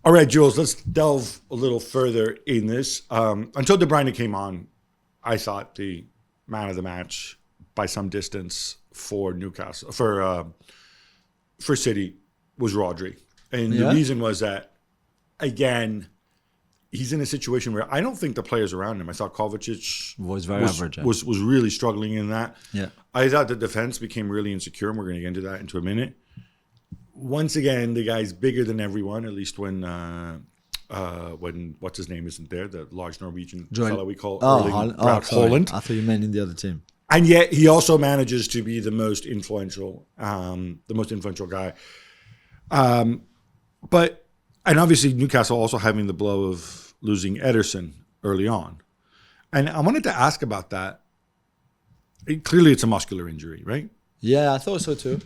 All right, Jules, let's delve a little further in this. Until De Bruyne came on, I thought the man of the match by some distance for Newcastle, for City, was Rodri. And the reason was that, again, he's in a situation where I don't think the players around him. I thought Kovacic was very average. Was really struggling in that. Yeah. I thought the defense became really insecure, and we're going to get into that into a minute. Once again, the guy's bigger than everyone, at least when what's his name isn't there, the large Norwegian fellow we call Erling Haaland. I thought you meant in the other team. And yet he also manages to be the most influential guy. And obviously Newcastle also having the blow of losing Ederson early on. And I wanted to ask about that. Clearly it's a muscular injury, right? Yeah, I thought so too.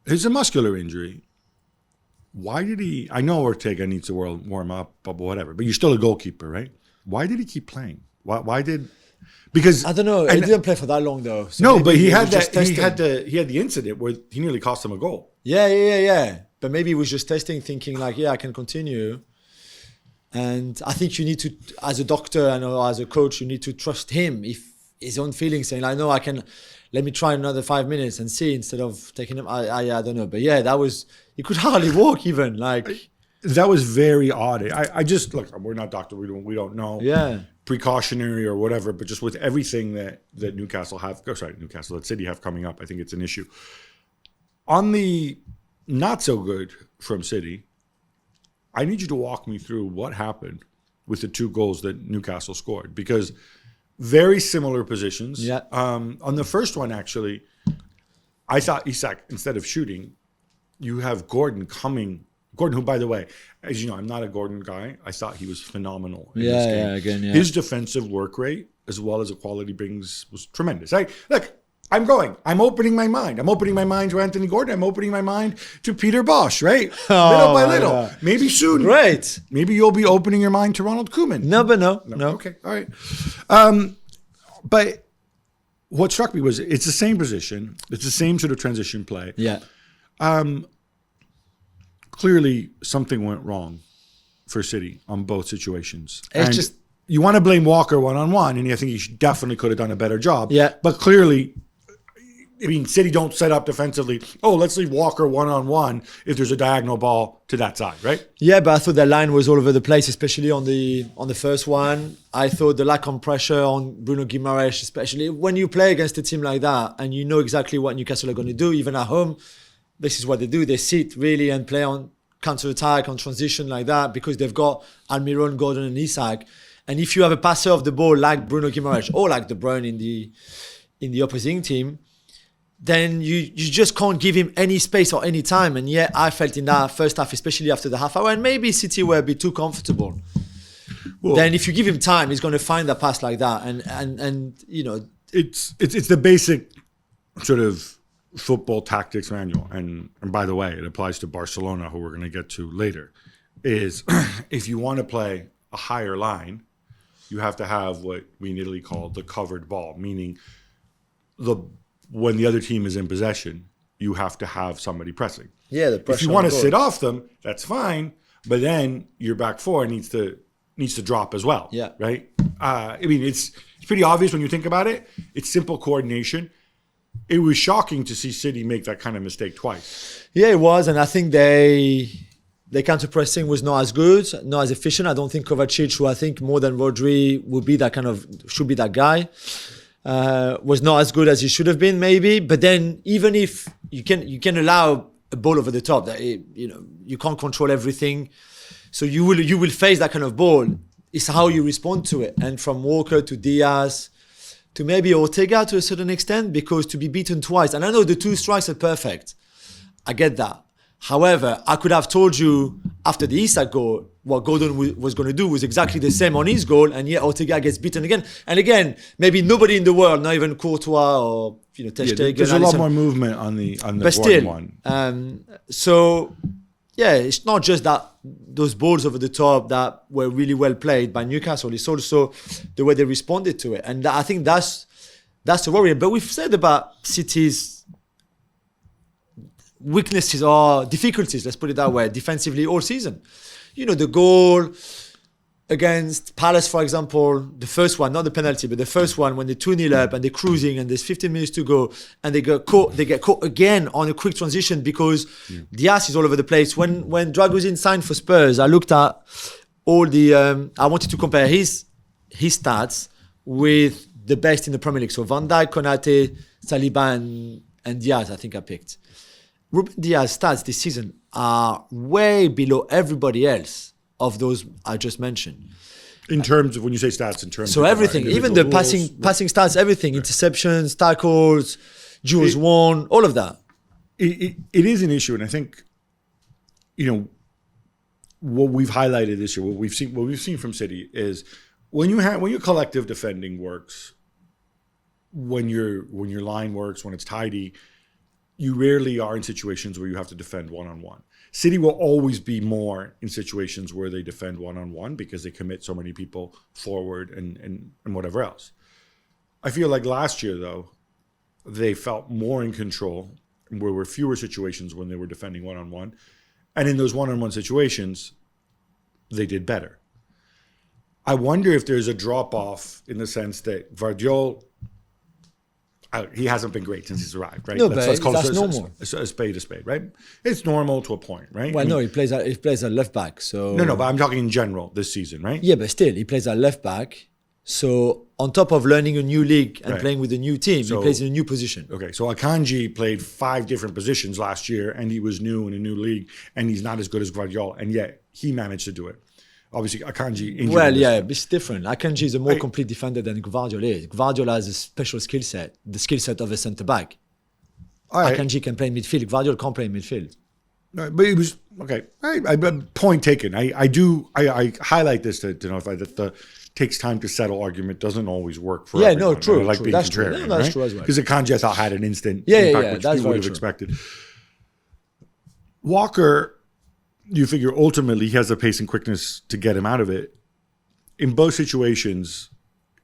It's a muscular injury. Why did he... I know Ortega needs to warm up, but whatever. But you're still a goalkeeper, right? Why did he keep playing? Why did... Because... I don't know. He didn't play for that long though. So no, but he had the incident where he nearly cost him a goal. Yeah. But maybe he was just testing, thinking like, I can continue. And I think you need to, as a doctor and as a coach, you need to trust him. If his own feelings saying, I know I can... Let me try another 5 minutes and see instead of taking him. I don't know. But yeah, that was... He could hardly walk even. That was very odd. I just... Look, we're not doctors. We don't know. Yeah. Precautionary or whatever. But just with everything that Newcastle that City have coming up, I think it's an issue. On the not so good from City, I need you to walk me through what happened with the 2 goals that Newcastle scored. Because... very similar positions. Yeah. On the first one, actually, I thought Isak, instead of shooting, you have Gordon coming. Gordon, who, by the way, as you know, I'm not a Gordon guy. I thought he was phenomenal in this game. His defensive work rate, as well as the quality brings, was tremendous. Look, I'm opening my mind. I'm opening my mind to Anthony Gordon. I'm opening my mind to Peter Bosch, right? Little by little. Yeah. Maybe soon. Great. Maybe you'll be opening your mind to Ronald Koeman. No. Okay, all right. But what struck me was it's the same position. It's the same sort of transition play. Yeah. Clearly, something went wrong for City on both situations. It's just... You want to blame Walker one-on-one, and I think he definitely could have done a better job. Yeah. But clearly... City don't set up defensively. Oh, let's leave Walker one-on-one if there's a diagonal ball to that side, right? Yeah, but I thought the line was all over the place, especially on the first one. I thought the lack of pressure on Bruno Guimaraes, especially when you play against a team like that and you know exactly what Newcastle are going to do, even at home. This is what they do. They sit really and play on counter-attack, on transition like that because they've got Almiron, Gordon and Isak. And if you have a passer of the ball like Bruno Guimaraes or like De Bruyne in the opposing team, then you just can't give him any space or any time. And yet I felt in that first half, especially after the half hour, and maybe City were a bit too comfortable. Well, then if you give him time, he's going to find a pass like that. And you know... It's the basic sort of football tactics manual. And by the way, it applies to Barcelona, who we're going to get to later, is if you want to play a higher line, you have to have what we in Italy call the covered ball, meaning when the other team is in possession, you have to have somebody pressing. Yeah, the pressure. If you want to sit off them, that's fine. But then your back four needs to drop as well. Yeah. Right? It's pretty obvious when you think about it. It's simple coordination. It was shocking to see City make that kind of mistake twice. Yeah, it was. And I think their counter-pressing was not as good, not as efficient. I don't think Kovacic, who I think more than Rodri should be that guy. Was not as good as he should have been, maybe. But then, even if you can allow a ball over the top, that you can't control everything, so you will face that kind of ball. It's how you respond to it. And from Walker to Diaz to maybe Ortega to a certain extent, because to be beaten twice, and I know the 2 strikes are perfect. I get that. However, I could have told you after the Isak goal what Gordon was going to do was exactly the same on his goal, and yet Ortega gets beaten again. And again, maybe nobody in the world, not even Courtois or Ter Stegen. There's a lot more movement on the but Gordon still, one. So yeah, it's not just that those balls over the top that were really well played by Newcastle. It's also the way they responded to it, and I think that's the worry. But we've said about City's weaknesses or difficulties, let's put it that way, defensively all season. You know, the goal against Palace, for example, the first one, not the penalty, but the first one when they're 2-0 up and they're cruising and there's 15 minutes to go and they get caught again on a quick transition because Diaz is all over the place. When Dragusin signed for Spurs, I looked at all the, I wanted to compare his stats with the best in the Premier League. So Van Dijk, Konate, Saliba and Diaz, I think I picked. Ruben Diaz's stats this season are way below everybody else of those I just mentioned. In terms of, when you say stats, in terms so of everything, even the passing stats, everything, interceptions, tackles, duels won, all of that. It is an issue, and I think, you know, what we've highlighted this year, what we've seen from City is when your collective defending works, when your line works, when it's tidy, you rarely are in situations where you have to defend one-on-one. City will always be more in situations where they defend one-on-one because they commit so many people forward and whatever else. I feel like last year, though, they felt more in control, where there were fewer situations when they were defending one-on-one. And in those one-on-one situations, they did better. I wonder if there's a drop-off in the sense that Gvardiol, he hasn't been great since he's arrived, right? No, let's call that's it normal. A spade, right? It's normal to a point, right? Well, no, he plays at left back. So No, but I'm talking in general this season, right? Yeah, but still, he plays at left back. So on top of learning a new league and Right. playing with a new team, he plays in a new position. Okay, so Akanji played 5 different positions last year, and he was new in a new league, and he's not as good as Gvardiol, and yet he managed to do it. Obviously, Akanji injured. Well, yeah, but it's different. Akanji is a more complete defender than Gvardiol is. Gvardiol has a special skill set, the skill set of a centre-back. Right. Akanji can play in midfield. Gvardiol can't play in midfield. No, but it was okay. Point taken. I highlight this to notify that the takes time to settle argument doesn't always work for everyone. No, true. I like true. being That's contrarian, true. No, that's right? true as well. Because Akanji, I thought, had an instant Yeah, impact, which that's people would very have true. expected. Walker, you figure ultimately he has the pace and quickness to get him out of it. In both situations,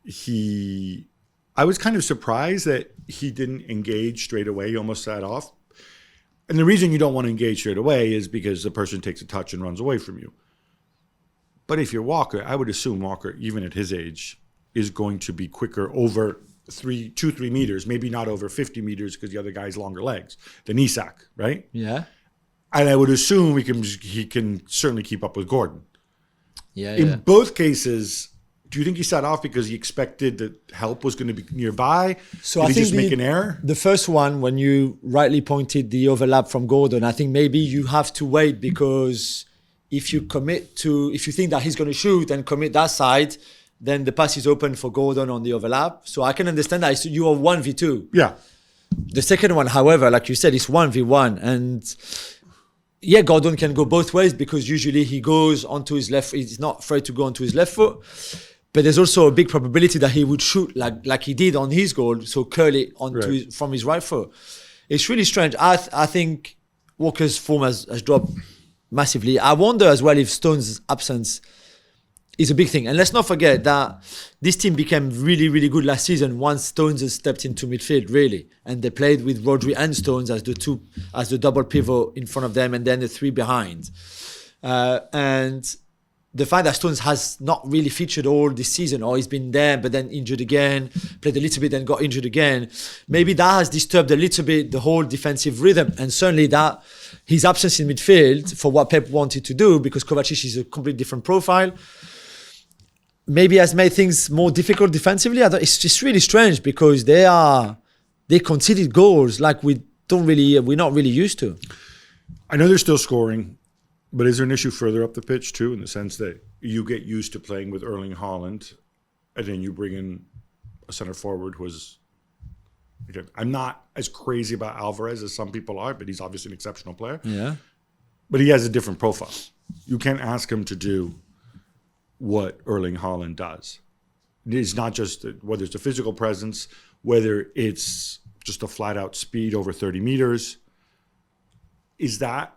I was kind of surprised that he didn't engage straight away. He almost sat off. And the reason you don't want to engage straight away is because the person takes a touch and runs away from you. But if you're Walker, I would assume Walker, even at his age, is going to be quicker over 3 meters, maybe not over 50 meters because the other guy's longer legs than Isak, right? Yeah. And I would assume he can certainly keep up with Gordon. Yeah. In both cases, do you think he sat off because he expected that help was going to be nearby? So Did I he think just make an error? The first one, when you rightly pointed the overlap from Gordon, I think maybe you have to wait because if you think that he's going to shoot and commit that side, then the pass is open for Gordon on the overlap. So I can understand that you are 1v2. Yeah. The second one, however, like you said, is 1v1. And yeah, Gordon can go both ways because usually he goes onto his left. He's not afraid to go onto his left foot. But there's also a big probability that he would shoot like he did on his goal, so curly onto from his right foot. It's really strange. I think Walker's form has dropped massively. I wonder as well if Stones' absence is a big thing. And let's not forget that this team became really, really good last season once Stones has stepped into midfield, really. And they played with Rodri and Stones as the double pivot in front of them and then the 3 behind. And the fact that Stones has not really featured all this season, or he's been there but then injured again, played a little bit and got injured again, maybe that has disturbed a little bit the whole defensive rhythm. And certainly that his absence in midfield for what Pep wanted to do, because Kovacic is a completely different profile, maybe has made things more difficult defensively. It's just really strange because they conceded goals like we're not really used to. I know they're still scoring, but is there an issue further up the pitch too, in the sense that you get used to playing with Erling Haaland, and then you bring in a center forward who is, again, I'm not as crazy about Alvarez as some people are, but he's obviously an exceptional player. Yeah. But he has a different profile. You can't ask him to do what Erling Haaland does. It's not just whether it's a physical presence, whether it's just a flat out speed over 30 meters. Is that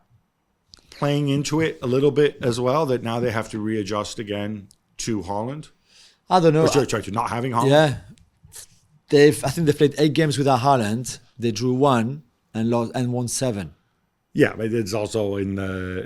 playing into it a little bit as well, that now they have to readjust again to Haaland? I don't know. Or sorry, to not having Haaland? Yeah. I think they've played 8 games without Haaland. They drew 1 and won 7. Yeah, but it's also in that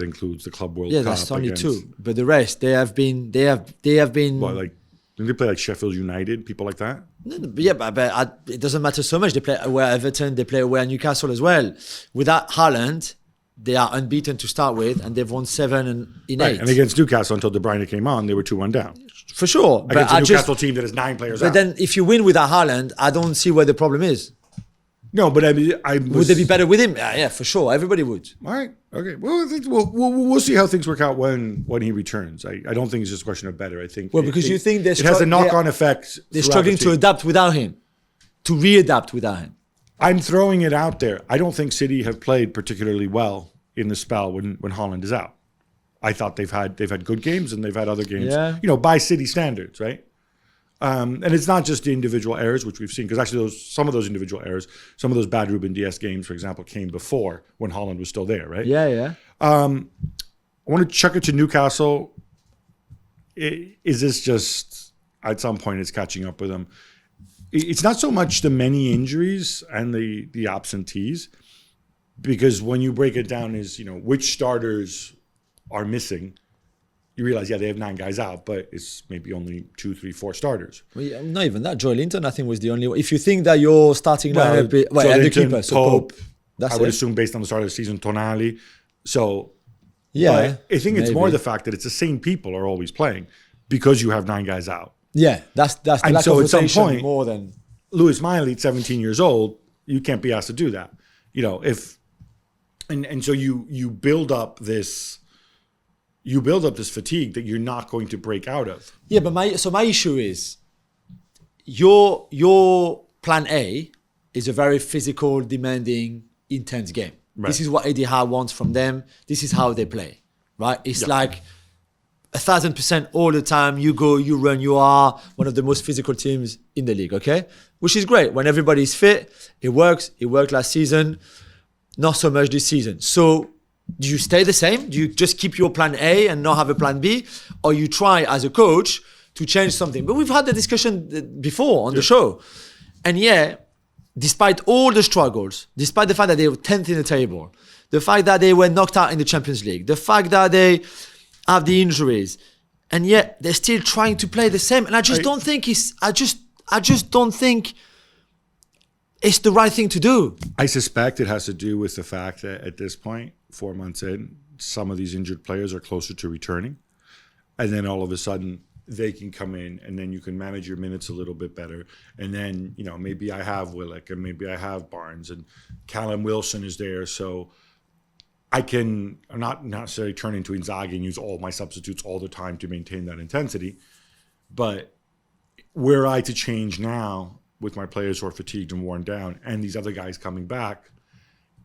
includes the Club World Yeah, Cup. that's only against, two. But the rest, they have been. Well, like didn't they play like Sheffield United, people like that? No, yeah, but it doesn't matter so much. They play away at Everton. They play away at Newcastle as well. Without Haaland, they are unbeaten to start with, and they've won 7 in 8. And against Newcastle, until De Bruyne came on, they were 2-1 down. For sure. Against a Newcastle team that has 9 players out. But then if you win without Haaland, I don't see where the problem is. No, but I mean, would they be better with him? Yeah, for sure. Everybody would. All right. Okay. Well, we'll see how things work out when he returns. I don't think it's just a question of better. I think because you think it has a knock-on effect. They're struggling to adapt without him, to readapt without him. I'm throwing it out there. I don't think City have played particularly well in the spell when Haaland is out. I thought they've had good games and they've had other games, by City standards, right? And it's not just the individual errors, which we've seen, because actually some of those individual errors, some of those bad Ruben Dias games, for example, came before when Haaland was still there, right? Yeah. I want to chuck it to Newcastle. Is this just, at some point, it's catching up with them? It's not so much the many injuries and the absentees, because when you break it down is, which starters are missing, you realize, they have 9 guys out, but it's maybe only 2, 3, 4 starters. Well, yeah, not even that. Joe Linton, I think, was the only one. If you think that you're starting lineup, and the keeper, so Pope, I would assume based on the start of the season, Tonali. So, yeah, I think it's more the fact that it's the same people are always playing because you have 9 guys out. Yeah, that's the and lack so of at some rotation point, more than Lewis Miley, at 17 years old, you can't be asked to do that. So you build up this. You build up this fatigue that you're not going to break out of. Yeah, but my issue is your plan A is a very physical, demanding, intense game. Right. This is what Eddie Howe wants from them. This is how they play, right? It's like 1,000% all the time. You go, you run. You are one of the most physical teams in the league. Okay, which is great when everybody's fit. It works. It worked last season. Not so much this season. So. Do you stay the same? Do you just keep your plan A and not have a plan B? Or you try as a coach to change something? But we've had the discussion before on the show. And despite all the struggles, despite the fact that they were 10th in the table, the fact that they were knocked out in the Champions League, the fact that they have the injuries, and yet they're still trying to play the same. And I just don't think I just don't think it's the right thing to do. I suspect it has to do with the fact that at this point, 4 months in, some of these injured players are closer to returning. And then all of a sudden, they can come in and then you can manage your minutes a little bit better. And then, maybe I have Willock and maybe I have Barnes and Callum Wilson is there. So I'm not necessarily turn into Inzaghi and use all my substitutes all the time to maintain that intensity. But were I to change now with my players who are fatigued and worn down and these other guys coming back,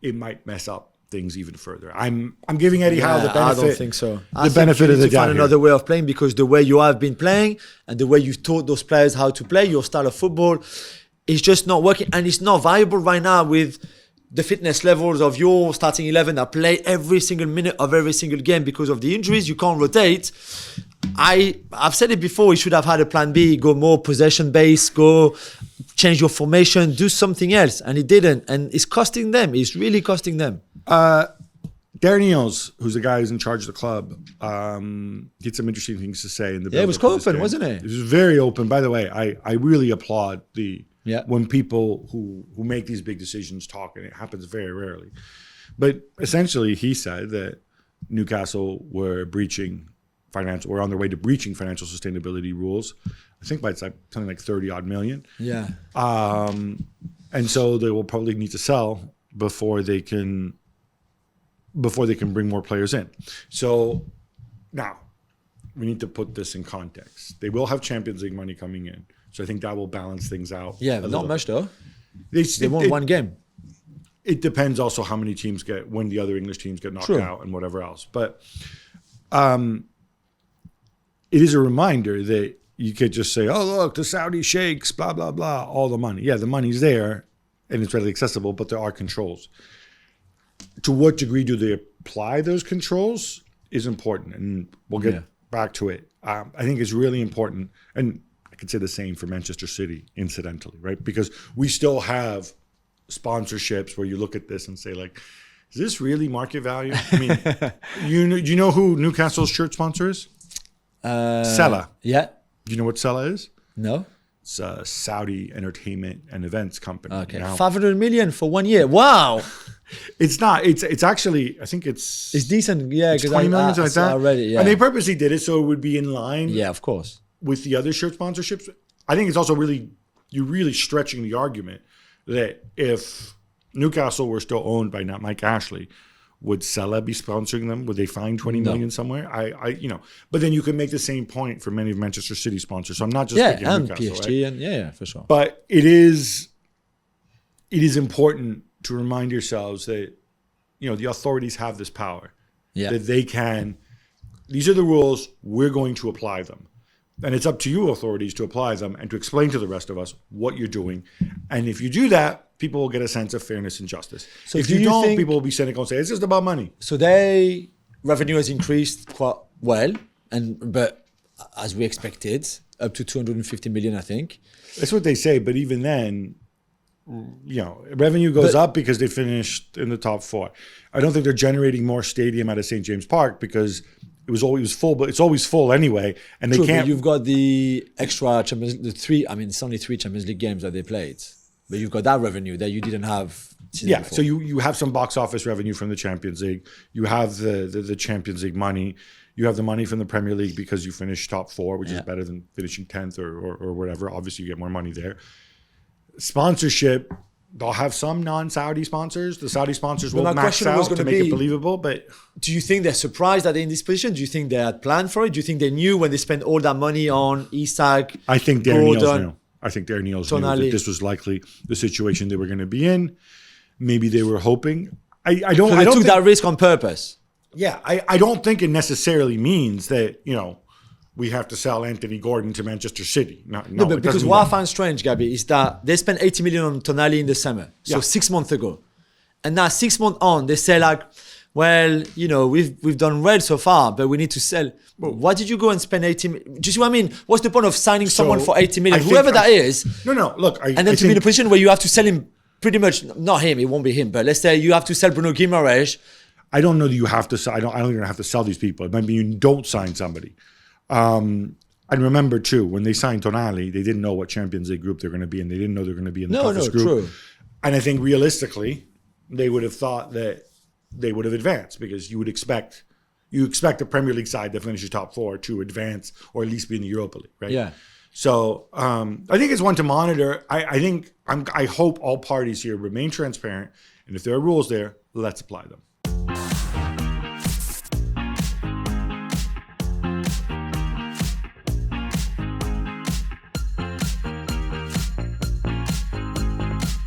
it might mess up things even further. I'm giving Eddie Howe the benefit. I don't think so. The benefit of the doubt. Find another way of playing because the way you have been playing and the way you've taught those players how to play, your style of football, is just not working and it's not viable right now with the fitness levels of your starting 11 that play every single minute of every single game because of the injuries. You can't rotate. I've said it before. You should have had a plan B. Go more possession based. Go change your formation. Do something else, and he didn't. And it's costing them. It's really costing them. Darren Eales, who's the guy who's in charge of the club, he had some interesting things to say in the. Yeah, it was open, wasn't it? It was very open. By the way, I really applaud when people who make these big decisions talk, and it happens very rarely. But essentially, he said that Newcastle were on their way to breaching financial sustainability rules. I think by something like 30 odd million. Yeah. And so they will probably need to sell before they can bring more players in. So now we need to put this in context. They will have Champions League money coming in. So I think that will balance things out. Yeah, but not much though. They won one game. It depends also how many teams when the other English teams get knocked out and whatever else. But it is a reminder that you could just say, oh, look, the Saudi sheikhs, blah, blah, blah, all the money. Yeah, the money's there and it's readily accessible, but there are controls. To what degree do they apply those controls is important. And we'll get back to it. I think it's really important. And I could say the same for Manchester City, incidentally, right? Because we still have sponsorships where you look at this and say, like, is this really market value? I mean, do you know who Newcastle's shirt sponsor is? Sella. Yeah. Do you know what Sella is? No. It's a Saudi entertainment and events company. Okay. Now, 500 million for 1 year. Wow. it's not. It's actually. I think it's decent. Yeah. it's 20 million, something like that. Already, yeah. And they purposely did it so it would be in line. Yeah, of course. With the other shirt sponsorships. I think it's also you're really stretching the argument that if Newcastle were still owned by not Mike Ashley, would Sella be sponsoring them? Would they find 20 million somewhere? But then you can make the same point for many of Manchester City sponsors. So I'm not just picking and Newcastle, PSG, right? and yeah, for sure. But it is important to remind yourselves that the authorities have this power. Yeah. That they can. These are the rules. We're going to apply them. And it's up to you, authorities, to apply them and to explain to the rest of us what you're doing. And if you do that, people will get a sense of fairness and justice. So if you don't, people will be cynical and say, it's just about money. So their revenue has increased quite well, but as we expected, up to 250 million, I think. That's what they say. But even then, revenue goes up because they finished in the top 4. I don't think they're generating more stadium out of St. James Park because it was always full, but it's always full anyway, and they can't. But you've got the extra it's only 3 Champions League games that they played, but you've got that revenue that you didn't have. Yeah, before. so you have some box office revenue from the Champions League. You have the Champions League money. You have the money from the Premier League because you finished top 4, which is better than finishing 10th or whatever. Obviously, you get more money there. Sponsorship. They'll have some non-Saudi sponsors. The Saudi sponsors will max out to make it believable. But do you think they're surprised that they're in this position? Do you think they had planned for it? Do you think they knew when they spent all that money on Isak? I think Darren Neals knew. I think Darren Neals knew that this was likely the situation they were going to be in. Maybe they were hoping. I don't. So they took that risk on purpose. Yeah, I don't think it necessarily means that we have to sell Anthony Gordon to Manchester City. No, but because what I find strange, Gabby, is that they spent 80 million on Tonali in the summer. So 6 months ago. And now 6 months on, they say like, well, we've done well so far, but we need to sell. Why did you go and spend 80 million? Do you see what I mean? What's the point of signing someone for 80 million? Whoever that is. No, look. And then to be in a position where you have to sell him pretty much, not him, it won't be him, but let's say you have to sell Bruno Guimaraes. I don't know that you have to sell. I don't even have to sell these people. It might be you don't sign somebody. And remember too, when they signed Tonali, they didn't know what Champions League group they're going to be in. They didn't know they're going to be in the toughest group. True. And I think realistically, they would have thought that they would have advanced because you expect a Premier League side that finishes top 4 to advance or at least be in the Europa League, right? Yeah. So I think it's one to monitor. I hope all parties here remain transparent, and if there are rules there, let's apply them.